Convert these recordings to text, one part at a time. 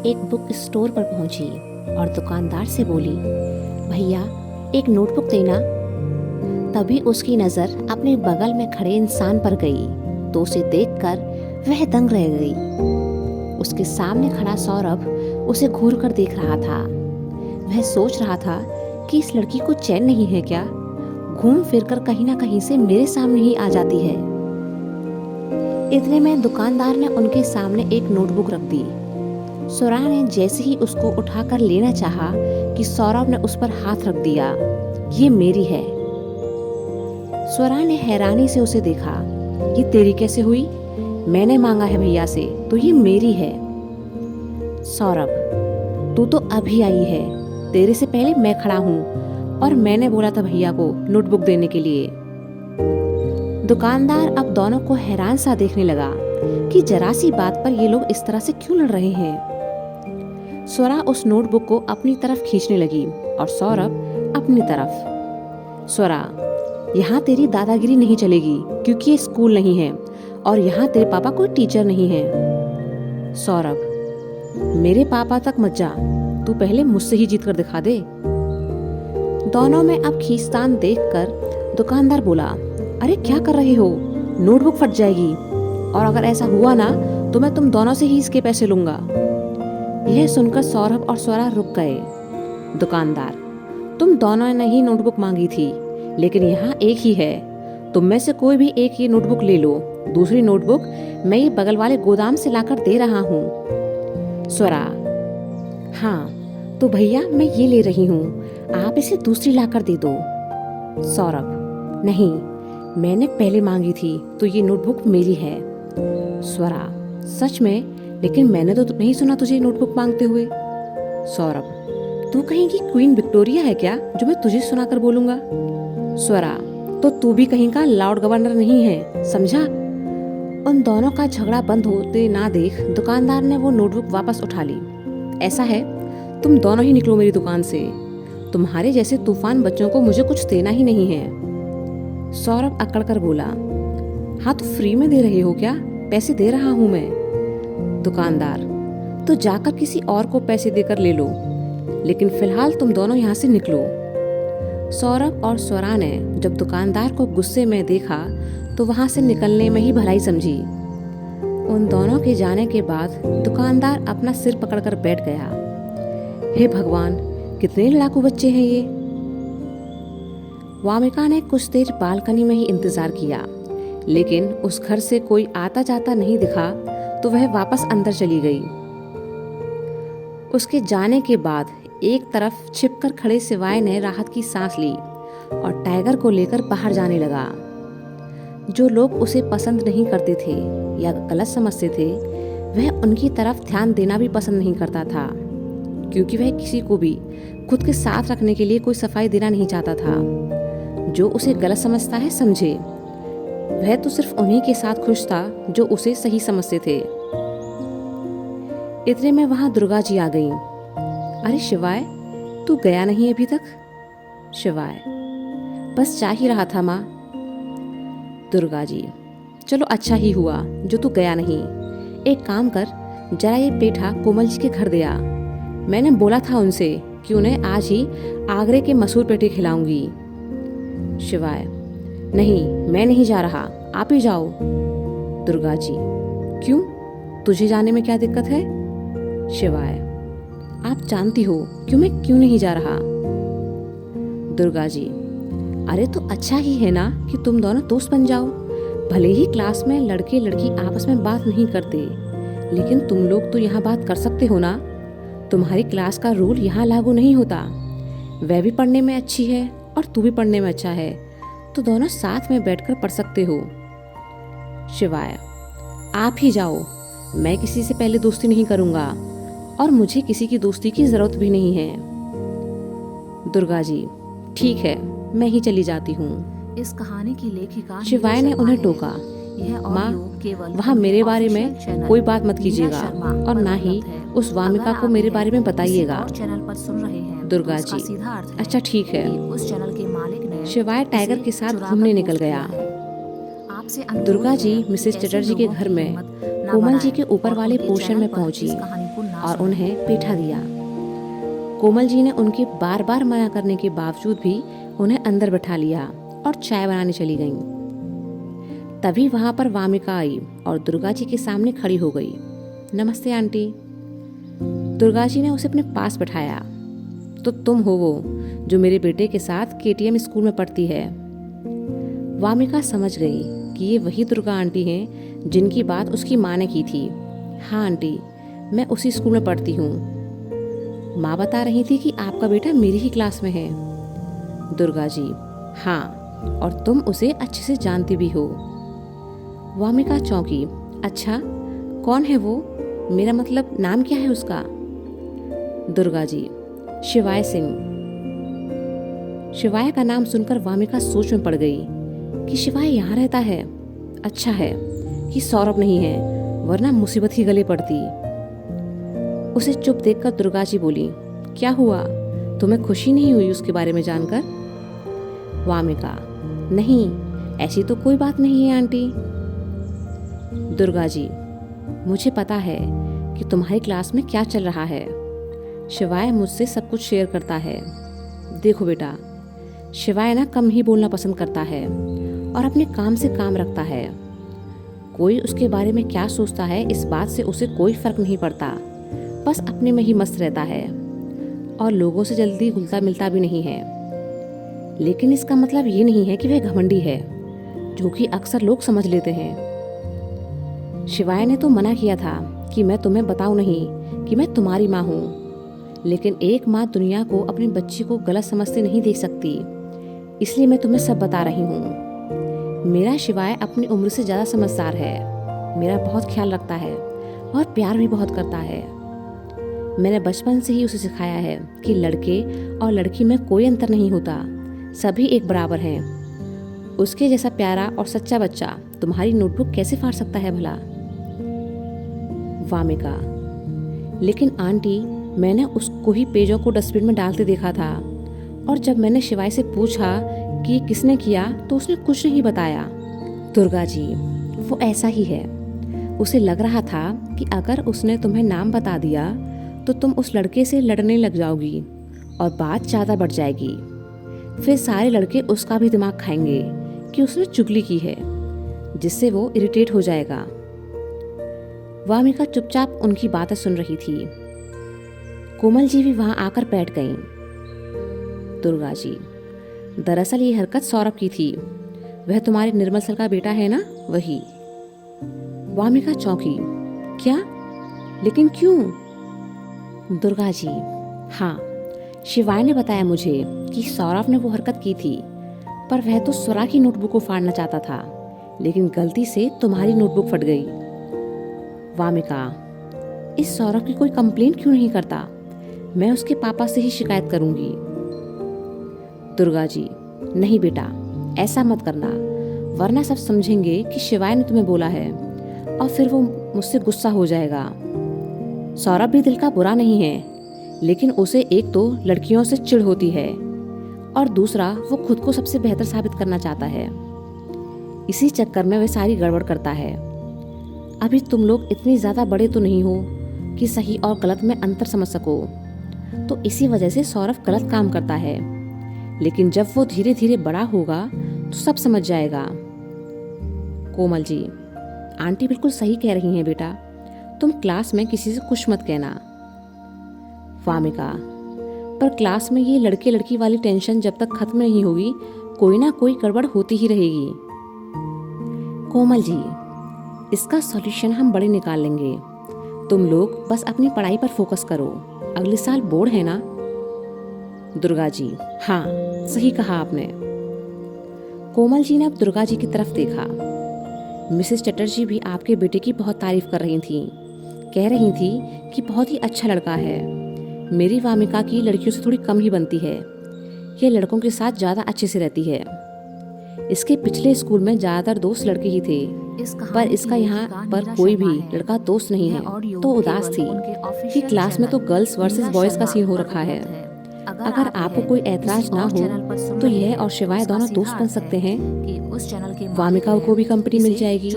एक book store पर पहुंची और दुकानदार से बोली, भैया एक नोटबुक देना। तभी उसकी नज़र अपने बगल में खड़े इंसान पर गई तो उसे देखकर वह दंग रह गई। उसके सामने खड़ा सौरभ उसे घूर कर देख रहा था। वह सोच रहा था कि इस लड़की को चैन नहीं है क्या, घूम फिर कर कहीं ना कहीं से मेरे सामने ही आ जाती है। इतने में दुकानदार ने उनके सामने एक नोटबुक रख दी। स्वरा ने जैसे ही उसको उठाकर लेना चाहा कि सौरभ ने उस पर हाथ रख दिया। ये मेरी है। स्वरा ने हैरानी से उसे देखा। ये तेरी कैसे हुई? मैंने मांगा है भैया से, तो ये मेरी है। सौरभ, तू तो अभी आई है, तेरे से पहले मैं खड़ा हूँ और मैंने बोला था भैया को नोटबुक देने के लिए। दुकानदार अब दोनों को हैरान सा देखने लगा कि जरा सी बात पर ये लोग इस तरह से क्यों लड़ रहे हैं। स्वरा उस नोटबुक को अपनी तरफ खींचने लगी और सौरभ अपनी तरफ। स्वरा, यहाँ तेरी दादागिरी नहीं चलेगी क्योंकि ये स्कूल नहीं है और यहाँ तेरे पापा कोई टीचर नहीं है। सौरभ, मेरे पापा तक मत जा, तू पहले मुझसे ही जीत कर दिखा दे। दोनों में अब खींचतान देखकर दुकानदार बोला, अरे क्या कर रहे हो? नोटबुक फट जाएगी और अगर ऐसा हुआ ना तो मैं तुम दोनों से ही इसके पैसे लूंगा। यह सुनकर सौरभ और स्वरा रुक गए। दुकानदार, तुम दोनों ने ही नोटबुक मांगी थी, लेकिन यहाँ एक ही है। तुम में से कोई भी एक ये नोटबुक ले लो, दूसरी नोटबुक मैं ये बगल वाले गोदाम से लाकर दे रहा हूँ। स्वरा, हाँ तो भैया मैं ये ले रही हूँ, आप इसे दूसरी लाकर दे दो। सौरभ, नहीं, मैंने पहले मांगी थी तो ये नोटबुक मेरी है। स्वरा, सच में? लेकिन मैंने तो नहीं सुना तुझे नोटबुक मांगते हुए। सौरभ, तू कहीं की क्वीन विक्टोरिया है क्या जो मैं तुझे सुनाकर बोलूंगा? स्वरा, तो तू भी कहीं का लॉर्ड गवर्नर नहीं है, समझा? उन दोनों का झगड़ा बंद होते ना देख दुकानदार ने वो नोटबुक वापस उठा ली। ऐसा है, तुम दोनों ही निकलो मेरी दुकान से। तुम्हारे जैसे तूफान बच्चों को मुझे कुछ देना ही नहीं है। सौरभ अकड़ कर बोला, हाँ तो फ्री में दे रहे हो क्या? पैसे दे रहा हूँ मैं। दुकानदार, तो जाकर किसी और को पैसे देकर ले लो, लेकिन फिलहाल तुम दोनों यहाँ से निकलो। सौरभ और स्वरा ने जब दुकानदार को गुस्से में देखा तो वहाँ से निकलने में ही भलाई समझी। उन दोनों के जाने के बाद दुकानदार अपना सिर पकड़कर बैठ गया। हे भगवान, कितने लड़ाकू बच्चे हैं ये। वामिका ने कुछ देर बालकनी में ही इंतजार किया, लेकिन उस घर से कोई आता जाता नहीं दिखा तो वह वापस अंदर चली गई। उसके जाने के बाद एक तरफ छिपकर खड़े सिवाय ने राहत की सांस ली और टाइगर को लेकर बाहर जाने लगा। जो लोग उसे पसंद नहीं करते थे या गलत समझते थे, वह उनकी तरफ ध्यान देना भी पसंद नहीं करता था, क्योंकि वह किसी को भी खुद के साथ रखने के लिए कोई सफाई देना नहीं चाहता था। जो उसे गलत समझता है समझे, वह तो सिर्फ उन्हीं के साथ खुश था जो उसे सही समझते थे। इतने में वहां दुर्गा जी आ गईं। अरे शिवाय, तू गया नहीं अभी तक? शिवाय, बस जा ही रहा था माँ। दुर्गा जी, चलो अच्छा ही हुआ जो तू गया नहीं। एक काम कर, जरा ये पेठा कोमल जी के घर दे आ। मैंने बोला था उनसे कि उन्हें आज ही आगरे के मसूर पेठे खिलाऊंगी। शिवाय, नहीं, मैं नहीं जा रहा, आप ही जाओ। दुर्गा जी, क्यों? तुझे जाने में क्या दिक्कत है? शिवाय, आप जानती हो क्यों मैं क्यों नहीं जा रहा। दुर्गा जी, अरे तो अच्छा ही है ना कि तुम दोनों दोस्त बन जाओ। भले ही क्लास में लड़के लड़की आपस में बात नहीं करते, लेकिन तुम लोग तो यहाँ बात कर सकते हो ना। तुम्हारी क्लास का रूल यहाँ लागू नहीं होता। वह भी पढ़ने में अच्छी है और तू भी पढ़ने में अच्छा है, तो दोनों साथ में बैठकर पढ़ सकते हो। शिवाय, आप ही जाओ, मैं किसी से पहले दोस्ती नहीं करूंगा और मुझे किसी की दोस्ती की जरूरत भी नहीं है। दुर्गा जी, ठीक है, मैं ही चली जाती हूँ। इस कहानी की लेखिका शिवाय ने उन्हें टोका, माँ, वहाँ मेरे बारे में कोई बात मत कीजिएगा और ना ही उस वामिका को मेरे बारे में बताइएगा। चैनल पर सुन रहे हैं दुर्गा तो जी, अच्छा अच्छा ठीक है। उस चैनल के मालिक ने शिवाय टाइगर के साथ घूमने निकल गया। आपसे दुर्गा जी मिसेस चटर्जी के घर में कोमल जी के ऊपर वाले पोर्शन में पहुंची और उन्हें बैठा दिया। कोमल जी ने उनके बार बार मना करने के बावजूद भी उन्हें अंदर बैठा लिया और चाय बनाने चली गईं। तभी वहां पर वामिका आई और दुर्गा जी के सामने खड़ी हो गई। नमस्ते आंटी। दुर्गा जी ने उसे अपने पास बैठाया। तो तुम हो वो जो मेरे बेटे के साथ केटीएम स्कूल में पढ़ती है। वामिका समझ गई कि ये वही दुर्गा आंटी हैं जिनकी बात उसकी माँ ने की थी। हाँ आंटी, मैं उसी स्कूल में पढ़ती हूँ। माँ बता रही थी कि आपका बेटा मेरी ही क्लास में है। दुर्गा जी, हाँ, और तुम उसे अच्छे से जानती भी हो। वामिका चौंकी। अच्छा, कौन है वो? मेरा मतलब नाम क्या है उसका? दुर्गा जी, शिवाय सिंह। शिवाय का नाम सुनकर वामिका सोच में पड़ गई कि शिवाय यहाँ रहता है। अच्छा है कि सौरभ नहीं है, वरना मुसीबत ही गले पड़ती। उसे चुप देखकर दुर्गा जी बोली, क्या हुआ? तुम्हें खुशी नहीं हुई उसके बारे में जानकर? वामिका, नहीं, ऐसी तो कोई बात नहीं है आंटी। दुर्गा जी, मुझे पता है कि तुम्हारी क्लास में क्या चल रहा है। शिवाय मुझसे सब कुछ शेयर करता है। देखो बेटा, शिवाय ना कम ही बोलना पसंद करता है और अपने काम से काम रखता है। कोई उसके बारे में क्या सोचता है इस बात से उसे कोई फर्क नहीं पड़ता। बस अपने में ही मस्त रहता है और लोगों से जल्दी घुलता मिलता भी नहीं है। लेकिन इसका मतलब ये नहीं है कि वह घमंडी है, जो कि अक्सर लोग समझ लेते हैं। शिवाय ने तो मना किया था कि मैं तुम्हें बताऊं नहीं कि मैं तुम्हारी माँ हूँ, लेकिन एक माँ दुनिया को अपने बच्चे को गलत समझते नहीं देख सकती, इसलिए मैं तुम्हें सब बता रही हूँ। मेरा शिवाय अपनी उम्र से ज़्यादा समझदार है, मेरा बहुत ख्याल रखता है और प्यार भी बहुत करता है। मैंने बचपन से ही उसे सिखाया है कि लड़के और लड़की में कोई अंतर नहीं होता, सभी एक बराबर हैं। उसके जैसा प्यारा और सच्चा बच्चा तुम्हारी नोटबुक कैसे फाड़ सकता है भला? वामिका, लेकिन आंटी, मैंने उसको ही पेजों को डस्टबिन में डालते देखा था, और जब मैंने शिवाय से पूछा कि ये किसने किया तो उसने कुछ नहीं बताया। दुर्गा जी, वो ऐसा ही है। उसे लग रहा था कि अगर उसने तुम्हें नाम बता दिया तो तुम उस लड़के से लड़ने लग जाओगी और बात ज़्यादा बढ़ जाएगी। फिर सारे लड़के उसका भी दिमाग खाएंगे कि उसने चुगली की है, जिससे वो इरिटेट हो जाएगा। वामिका चुपचाप उनकी बातें सुन रही थी। कोमल जी भी वहां आकर बैठ गईं। दुर्गा जी, दरअसल ये हरकत सौरभ की थी। वह तुम्हारे निर्मल सर का बेटा है ना? वही। वामिका चौंकी। क्या? लेकिन क्यों? दुर्गा जी, हाँ, शिवाय ने बताया मुझे कि सौरभ ने वो हरकत की थी, पर वह तो स्वरा की नोटबुक को फाड़ना चाहता था, लेकिन गलती से तुम्हारी नोटबुक फट गई। वामिका, इस सौरभ की कोई कंप्लेंट क्यों नहीं करता? मैं उसके पापा से ही शिकायत करूंगी। दुर्गा जी, नहीं बेटा, ऐसा मत करना, वरना सब समझेंगे कि शिवाय ने तुम्हें बोला है और फिर वो मुझसे गुस्सा हो जाएगा। सौरभ भी दिल का बुरा नहीं है, लेकिन उसे एक तो लड़कियों से चिढ़ होती है और दूसरा वो खुद को सबसे बेहतर साबित करना चाहता है। इसी चक्कर में वह सारी गड़बड़ करता है। अभी तुम लोग इतनी ज़्यादा बड़े तो नहीं हो कि सही और गलत में अंतर समझ सको, तो इसी वजह से सौरभ गलत काम करता है। लेकिन जब वो धीरे धीरे बड़ा होगा तो सब समझ जाएगा। कोमल जी, आंटी बिल्कुल सही कह रही हैं बेटा, तुम क्लास में किसी से कुछ मत कहना। वामिका, पर क्लास में ये लड़के लड़की वाली टेंशन जब तक खत्म नहीं होगी, कोई ना कोई गड़बड़ होती ही रहेगी। कोमल जी, इसका सॉल्यूशन हम बड़े निकाल लेंगे। तुम लोग बस अपनी पढ़ाई पर फोकस करो, अगले साल बोर्ड है ना? दुर्गा जी, हाँ, सही कहा आपने। कोमल जी ने अब दुर्गा जी की तरफ देखा। मिसेस चटर्जी भी आपके बेटे की बहुत तारीफ कर रही थी, कह रही थी कि बहुत ही अच्छा लड़का है। मेरी वामिका की लड़कियों से थोड़ी कम ही बनती है, ये लड़कों के साथ ज़्यादा अच्छे से रहती है। इसके पिछले स्कूल में ज़्यादातर दोस्त लड़के ही थे, पर इसका यहाँ पर कोई भी लड़का दोस्त नहीं है, तो उदास थी कि क्लास में तो गर्ल्स वर्सेस बॉयज़ का सीन हो रखा है। अगर आपको कोई ऐतराज ना हो तो यह और शिवाय दोनों दोस्त बन सकते हैं। वामिका को भी कंपनी मिल जाएगी।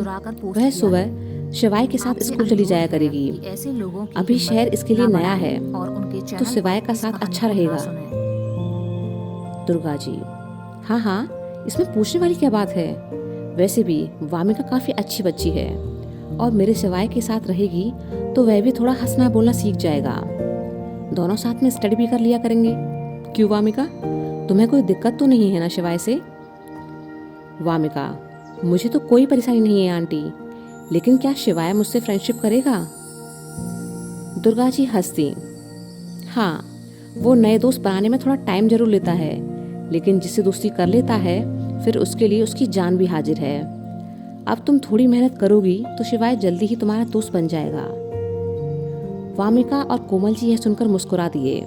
वह सुबह शिवाय के साथ आपसे स्कूल चली अनुरोध जाया है करेगी। कि ऐसे लोगों की अभी हिम्मत शहर इसके लिए ना नया बढ़ाएं है, और उनके तो चैनल शिवाय पर का इस साथ कहानी अच्छा को ना रहेगा। सुनें। दुर्गा जी, हाँ हाँ, इसमें पूछने वाली क्या बात है। वैसे भी वामिका काफी अच्छी बच्ची है और मेरे शिवाय के साथ रहेगी तो वह भी थोड़ा हंसना बोलना सीख जाएगा। दोनों साथ में स्टडी भी कर लिया करेंगे। क्यों वामिका, तुम्हें कोई दिक्कत तो नहीं है ना शिवाय से? वामिका, मुझे तो कोई परेशानी नहीं है आंटी, लेकिन क्या शिवाय मुझसे फ्रेंडशिप करेगा? दुर्गा जी हंसती, हाँ, वो नए दोस्त बनाने में थोड़ा टाइम जरूर लेता है, लेकिन जिससे दोस्ती कर लेता है फिर उसके लिए उसकी जान भी हाजिर है। अब तुम थोड़ी मेहनत करोगी तो शिवाय जल्दी ही तुम्हारा दोस्त बन जाएगा। वामिका और कोमल जी यह सुनकर मुस्कुरा दिए।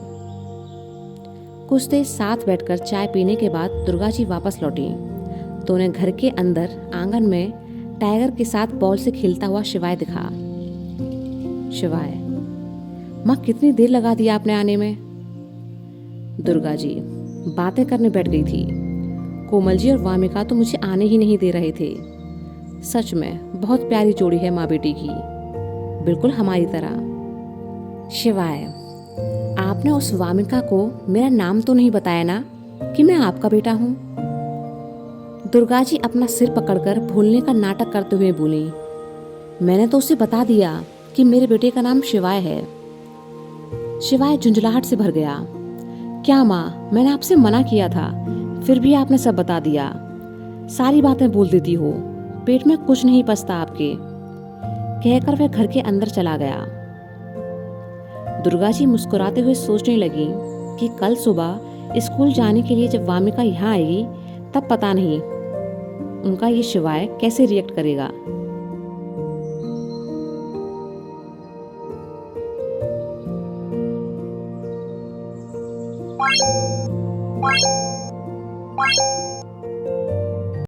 कुछ देर साथ बैठकर चाय पीने के बाद दुर्गा जी वापस लौटी तो उन्हें घर के अंदर आंगन में टाइगर के साथ बॉल से खेलता हुआ शिवाय दिखा। शिवाय, माँ कितनी देर लगा दी आपने आने में? दुर्गा जी बातें करने बैठ गई थी। कोमल जी और वामिका तो मुझे आने ही नहीं दे रहे थे। सच में बहुत प्यारी जोड़ी है माँ बेटी की, बिल्कुल हमारी तरह। शिवाय, आपने उस वामिका को मेरा नाम तो नहीं बताया ना कि मैं आपका बेटा हूँ? दुर्गा जी अपना सिर पकड़कर भूलने का नाटक करते हुए बोली, मैंने तो उसे बता दिया कि मेरे बेटे का नाम शिवाय है। शिवाय झुंझलाहट से भर गया। क्या माँ, मैंने आपसे मना किया था, फिर भी आपने सब बता दिया। सारी बातें बोल देती हो, पेट में कुछ नहीं पचता आपके। कहकर वह घर के अंदर चला गया। दुर्गा जी मुस्कुराते हुए सोचने लगी कि कल सुबह स्कूल जाने के लिए जब वामिका यहाँ आएगी तब पता नहीं उनका ये शिवाय कैसे रिएक्ट करेगा।